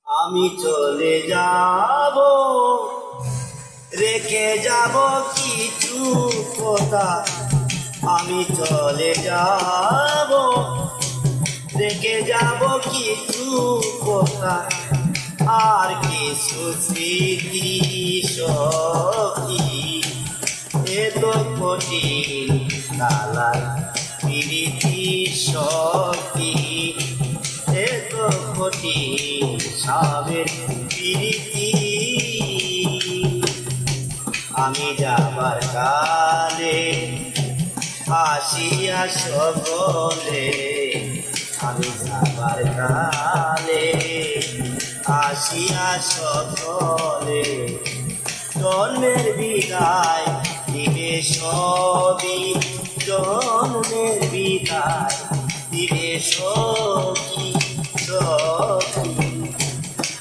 আমি চলে যাব, রেখে যাব কিছু কথা। আমি চলে যাব, রেখে যাব কিছু কথা, আর কিছু স্মৃতি সখী। এত কঠিন কালার প্রীতি সখী, এত কঠিন সাবের প্রীতি। আমি যাবার কালে আসিয়া সকলে, আমি যাবার কালে আসিয়া সকলে, জন্মের বিদায় দিবে সবই, জন্মের বিদায় দিবে সখী সখী।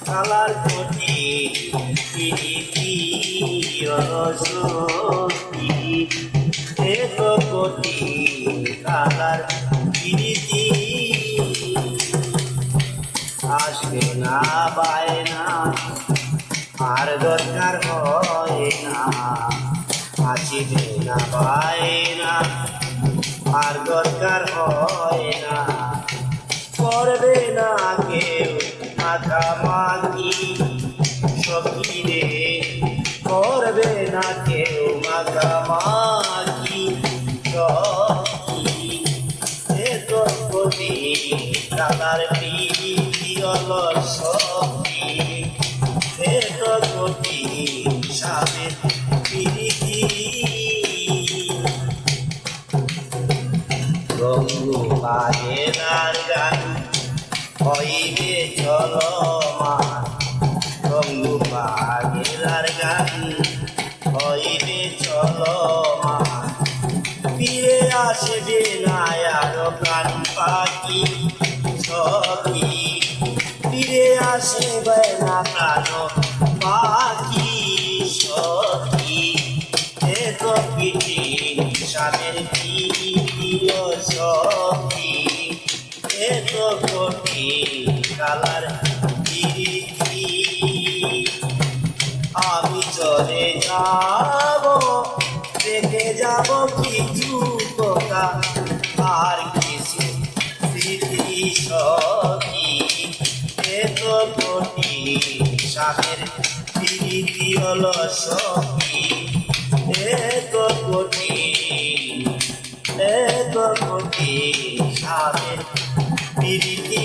কালার কোটি প্রীতি সখী, এত কোটি কালার প্রীতি। আসবে না বায়না, আর দরকার হয় না। আসিবে না বায়না, আর দরকার হয় না। করবে না কেউ মাখামাখি সখী রে, করবে না কেউ মাখামাখি সখী। এত কোটি কালার প্রীতি অলস সখী, এত কোটি সাবের প্রীতি। রঙ্গু বাগেরার গান হইবে চলমান, রঙ্গু বাগেরার গান হইবে চলমান। ফিরে আসবে না আর প্রাণ পাখি সখী, ফিরে আসবে না প্রাণ পাখি সখী। এত কঠিন সাবের প্রীতি সখী, এত কঠিন কালার প্রীতি। আমি চলে যাব, রেখে যাব কিছু কথা, আর কিছু স্মৃতি সখী। এত কঠিন সাবের প্রীতি হল সখী, এত কঠিন, এত কঠিন সাবের প্রীতি।